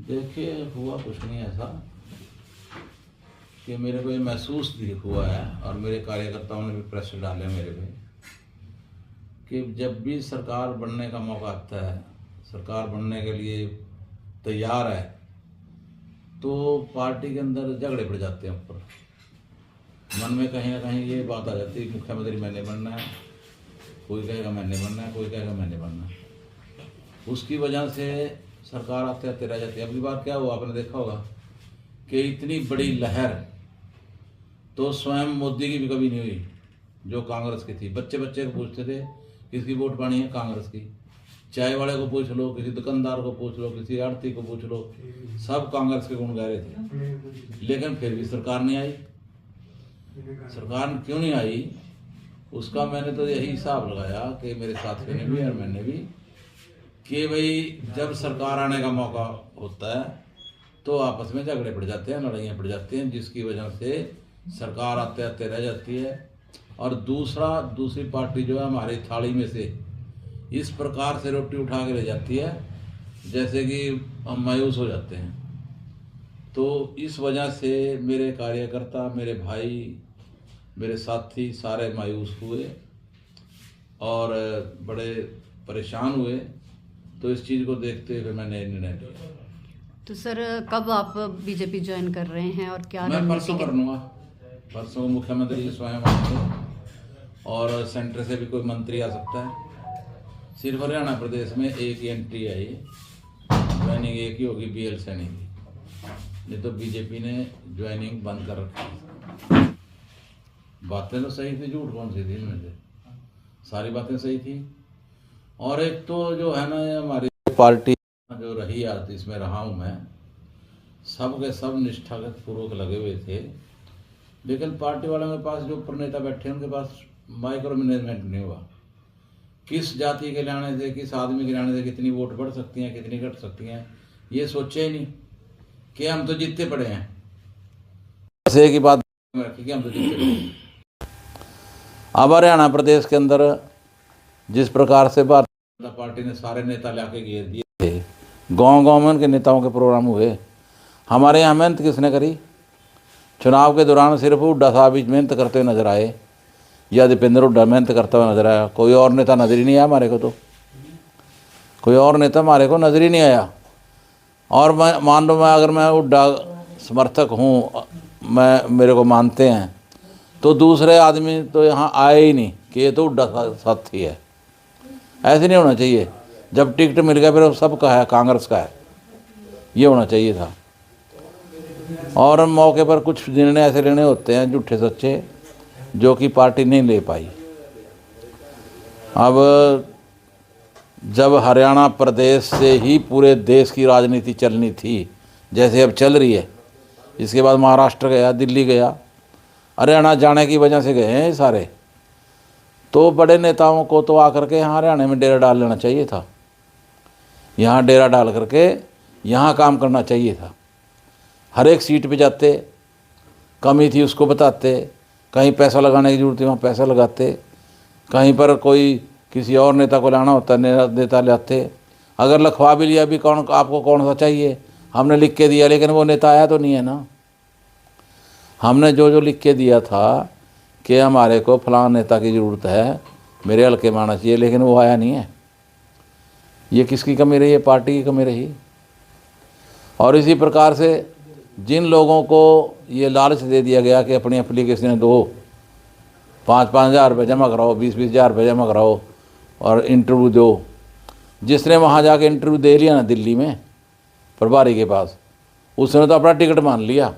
देखिए, हुआ कुछ नहीं ऐसा कि मेरे को ये महसूस भी हुआ है और मेरे कार्यकर्ताओं ने भी प्रेशर डाले मेरे पे कि जब भी सरकार बनने का मौका आता है, सरकार बनने के लिए तैयार है, तो पार्टी के अंदर झगड़े पड़ जाते हैं ऊपर। मन में कहीं ना कहीं ये बात आ जाती है मुख्यमंत्री मैंने बनना है, कोई कहेगा मैंने बनना है, कोई कहेगा मैंने बनना है। उसकी वजह से सरकार आते आते रह जाती है। अगली बार क्या हुआ आपने देखा होगा कि इतनी बड़ी लहर तो स्वयं मोदी की भी कभी नहीं हुई जो कांग्रेस की थी। बच्चे बच्चे को पूछते थे किसकी वोट पानी है, कांग्रेस की। चाय वाले को पूछ लो, किसी दुकानदार को पूछ लो, किसी आड़ती को पूछ लो, सब कांग्रेस के गुण गा रहे थे। लेकिन फिर भी सरकार नहीं आई। सरकार क्यों नहीं आई उसका मैंने तो यही हिसाब लगाया कि मेरे साथियों ने भी और मैंने भी कि भाई जब सरकार आने का मौका होता है तो आपस में झगड़े पड़ जाते हैं, लड़ाइयाँ पड़ जाती हैं, जिसकी वजह से सरकार आते आते रह जाती है। और दूसरी पार्टी जो है हमारी थाली में से इस प्रकार से रोटी उठा के ले जाती है जैसे कि हम मायूस हो जाते हैं। तो इस वजह से मेरे कार्यकर्ता, मेरे भाई, मेरे साथी सारे मायूस हुए और बड़े परेशान हुए। तो इस चीज़ को देखते हुए मैंने निर्णय लिया। तो सर कब आप बीजेपी ज्वाइन कर रहे हैं और क्या मैं परसों कर लूँगा। परसों मुख्यमंत्री जी स्वयं आएंगे और सेंटर से भी कोई मंत्री आ सकता है। सिर्फ हरियाणा प्रदेश में एक ही एंट्री आई, ज्वाइनिंग एक ही होगी, BL सैनी की। नहीं तो बीजेपी ने ज्वाइनिंग बंद कर रखी। बातें तो सही थी, झूठ कौन सी थी इनमें से? सारी बातें सही थी। और एक तो जो है ना हमारी पार्टी जो रही आज, इसमें रहा हूँ मैं, सब के सब निष्ठापूर्वक लगे हुए थे। लेकिन पार्टी वालों के पास जो प्रणेता बैठे उनके पास माइक्रो मैनेजमेंट नहीं हुआ। किस जाति के लाने से, किस आदमी के लाने से कितनी वोट बढ़ सकती हैं, कितनी घट सकती हैं, ये सोचे ही नहीं कि हम तो जीतते पड़े हैं। ऐसे की बात रखी कि हम तो जीतते पड़े हैं। अब हरियाणा प्रदेश के अंदर जिस प्रकार से भारतीय जनता पार्टी ने सारे नेता लाके घेर दिए थे, गांव-गांव में उनके नेताओं के प्रोग्राम हुए। हमारे यहाँ मेहनत किसने करी? चुनाव के दौरान सिर्फ हुड्डा साहब ही मेहनत करते हुए नजर आए, या दीपेंद्र हुड्डा मेहनत करता हुआ नजर आया। कोई और नेता नजर ही नहीं आया हमारे को। तो कोई और नेता हमारे को नजर ही नहीं आया। और मैं मान लो, अगर मैं हुड्डा समर्थक हूँ, मेरे को मानते हैं, तो दूसरे आदमी तो यहाँ आए ही नहीं कि ये तो हुड्डा साथी है। ऐसे नहीं होना चाहिए। जब टिकट मिल गया फिर सबका है, कांग्रेस का है, ये होना चाहिए था। और मौके पर कुछ निर्णय ऐसे लेने होते हैं झूठे सच्चे, जो कि पार्टी नहीं ले पाई। अब जब हरियाणा प्रदेश से ही पूरे देश की राजनीति चलनी थी जैसे अब चल रही है, इसके बाद महाराष्ट्र गया, दिल्ली गया, हरियाणा जाने की वजह से गए हैं सारे। तो बड़े नेताओं को तो आकर के यहाँ हरियाणा में डेरा डाल लेना चाहिए था। यहाँ डेरा डाल करके यहाँ काम करना चाहिए था। हर एक सीट पे जाते, कमी थी उसको बताते, कहीं पैसा लगाने की जरूरत थी वहाँ पैसा लगाते, कहीं पर कोई किसी और नेता को लाना होता नेता लाते। अगर लिखवा भी लिया भी कौन आपको कौन सा चाहिए, हमने लिख के दिया, लेकिन वो नेता आया तो नहीं है ना। हमने जो लिख के दिया था कि हमारे को फलां नेता की ज़रूरत है, मेरे हल्के में आना चाहिए, लेकिन वो आया नहीं है। ये किसकी कमी रही है? पार्टी की कमी रही। और इसी प्रकार से जिन लोगों को ये लालच दे दिया गया कि अपनी एप्लीकेशन दो, 5-5 हज़ार रुपये जमा कराओ, 20-20 हज़ार रुपये जमा कराओ और इंटरव्यू दो। जिसने वहाँ जाके इंटरव्यू दे लिया ना दिल्ली में प्रभारी के पास, उसने तो अपना टिकट मान लिया।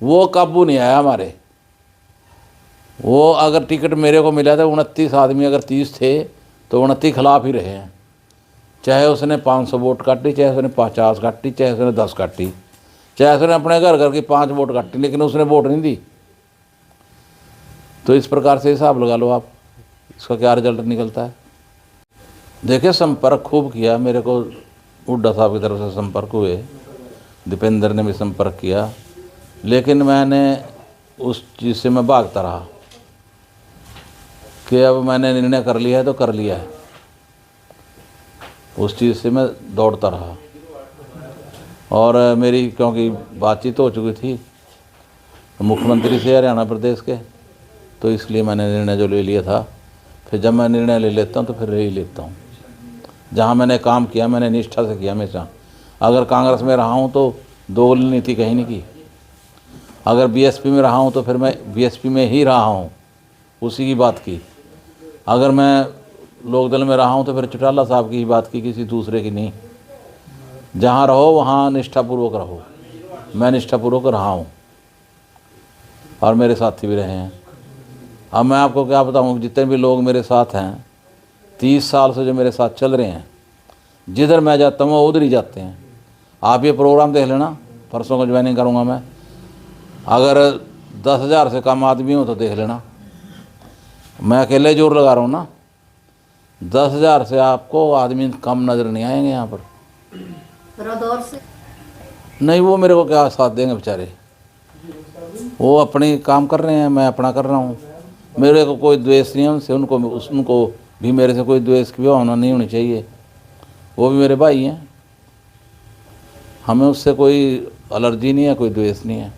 वो काबू नहीं आया हमारे। वो अगर टिकट मेरे को मिला था 29 आदमी, अगर 30 थे तो 29 खिलाफ ही रहे हैं। चाहे उसने 500 वोट काटी, चाहे उसने 50 काटी, चाहे उसने 10 काटी, चाहे उसने अपने घर घर की 5 वोट काटी, लेकिन उसने वोट नहीं दी। तो इस प्रकार से हिसाब लगा लो आप, इसका क्या रिजल्ट निकलता है। देखिए, संपर्क खूब किया मेरे को, हुड्डा साहब की तरफ से संपर्क हुए, दीपेंद्र ने भी संपर्क किया, लेकिन मैंने उस चीज़ से मैं भागता रहा कि अब मैंने निर्णय कर लिया है तो कर लिया है। उस चीज़ से मैं दौड़ता रहा। और मेरी क्योंकि बातचीत हो चुकी थी मुख्यमंत्री से हरियाणा प्रदेश के, तो इसलिए मैंने निर्णय जो ले लिया था, फिर जब मैं निर्णय ले लेता हूँ तो फिर ले ही लेता हूँ। जहाँ मैंने काम किया मैंने निष्ठा से किया हमेशा। अगर कांग्रेस में रहा हूँ तो दोगली नीति कहीं नहीं की। अगर बीएसपी में रहा हूँ तो फिर मैं बीएसपी में ही रहा हूँ, उसी की बात की। अगर मैं लोकदल में रहा हूँ तो फिर चौटाला साहब की ही बात की, किसी दूसरे की नहीं। जहाँ रहो वहाँ निष्ठापूर्वक रहो। मैं निष्ठापूर्वक रहा हूँ और मेरे साथी भी रहे हैं। अब मैं आपको क्या बताऊँ, जितने भी लोग मेरे साथ हैं 30 साल से जो मेरे साथ चल रहे हैं, जिधर मैं जाता हूँ वो उधर ही जाते हैं। आप ये प्रोग्राम देख लेना, परसों को ज्वाइनिंग करूँगा मैं। अगर 10,000 से कम आदमी हो तो देख लेना, मैं अकेले जोर लगा रहा हूँ ना। 10,000 से आपको आदमी कम नज़र नहीं आएंगे यहाँ पर। रदौर से नहीं, वो मेरे को क्या साथ देंगे बेचारे, वो अपनी काम कर रहे हैं, मैं अपना कर रहा हूँ। मेरे को कोई द्वेष नहीं है उनसे, उनको भी मेरे से कोई द्वेष की भावना नहीं होनी चाहिए। वो भी मेरे भाई हैं, हमें उससे कोई एलर्जी नहीं है, कोई द्वेष नहीं है।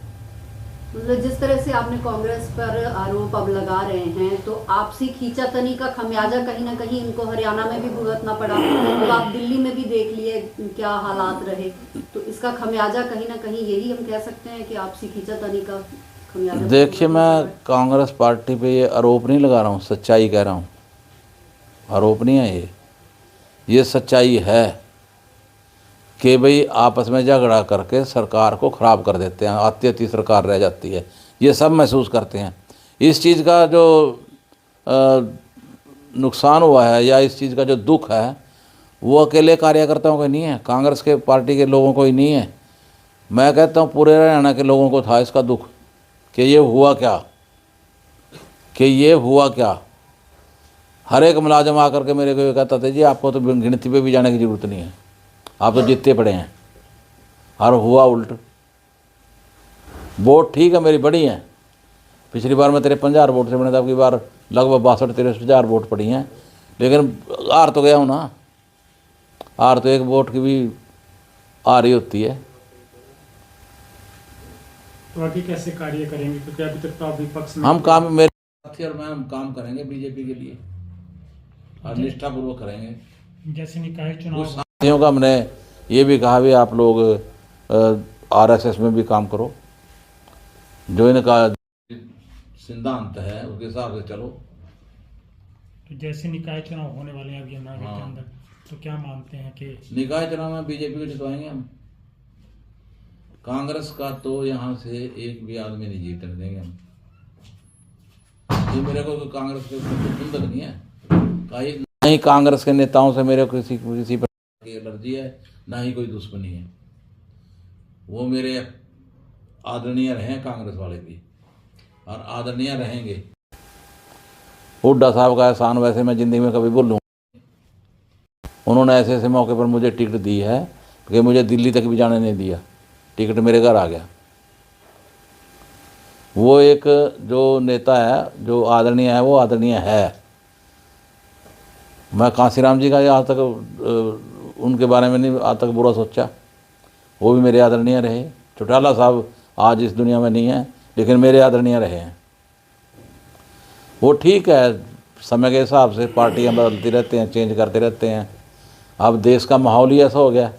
मतलब जिस तरह से आपने कांग्रेस पर आरोप अब लगा रहे हैं, तो आपसी खींचातानी का खमियाजा कहीं ना कहीं इनको हरियाणा में भी भुगतना पड़ा। अब आप दिल्ली में भी देख लिए क्या हालात रहे, तो इसका खमियाजा कहीं ना कहीं यही हम कह सकते हैं कि आपसी खींचातानी का खमियाजा। देखिए, मैं कांग्रेस पार्टी पे ये आरोप नहीं लगा रहा हूँ, सच्चाई कह रहा हूँ। आरोप नहीं है ये सच्चाई है कि भाई आपस में झगड़ा करके सरकार को ख़राब कर देते हैं, आती सरकार रह जाती है। ये सब महसूस करते हैं। इस चीज़ का जो नुकसान हुआ है या इस चीज़ का जो दुख है वो अकेले कार्यकर्ताओं को नहीं है, कांग्रेस के पार्टी के लोगों को ही नहीं है। मैं कहता हूँ पूरे हरियाणा के लोगों को था इसका दुख कि ये हुआ क्या। हर एक मुलाजिम आकर के मेरे को ये कहता था, जी आपको तो गिनती पे भी जाने की ज़रूरत नहीं है, आप तो जीतते पड़े हैं। और हुआ उल्ट। वोट ठीक है मेरी बड़ी हैं, पिछली बार मैं 53,000 वोट से बने थे, अब की बार लगभग 62-63,000 वोट पड़ी हैं, लेकिन हार तो गया हूँ ना। हार तो एक वोट की भी आ रही होती है। तो आगे कैसे कार्य करेंगे, क्योंकि अभी तक तो आप विपक्ष में हम काम, मेरे साथी और मैं, हम काम करेंगे बीजेपी के लिए और निष्ठापूर्वक करेंगे। जैसे निकाय कुछ चुनाव साथियों का हमने ये भी कहा भी आप लोग आरएसएस में भी काम करो, जो इनका सिद्धांत है उसके हिसाब से चलो। तो जैसे निकाय चुनाव होने वाले हैं अभी नागरिक के अंदर, तो क्या मानते हैं कि निकाय चुनाव में बीजेपी को जितवाएंगे हम। कांग्रेस का तो यहाँ से एक भी आदमी नहीं जीतने देंगे हम। ये मेरे को कांग्रेस के ऊपर नहीं है, ना ही कांग्रेस के नेताओं से मेरे को किसी प्रकार की एलर्जी है, ना ही कोई दुश्मनी है। वो मेरे आदरणीय रहे हैं कांग्रेस वाले भी, और आदरणीय रहेंगे। हुड्डा साहब का एहसान वैसे मैं ज़िंदगी में कभी भूलूं। उन्होंने ऐसे ऐसे मौके पर मुझे टिकट दी है कि मुझे दिल्ली तक भी जाने नहीं दिया, टिकट मेरे घर आ गया। वो एक जो नेता है, जो आदरणीय है, वो आदरणीय है। मैं कांसीराम जी का आज तक उनके बारे में नहीं आज तक बुरा सोचा, वो भी मेरे आदरणीय रहे। चौटाला साहब आज इस दुनिया में नहीं है, लेकिन मेरे आदरणीय रहे हैं। वो ठीक है, समय के हिसाब से पार्टियां बदलती रहती हैं, चेंज करते रहते हैं। अब देश का माहौल ही ऐसा हो गया,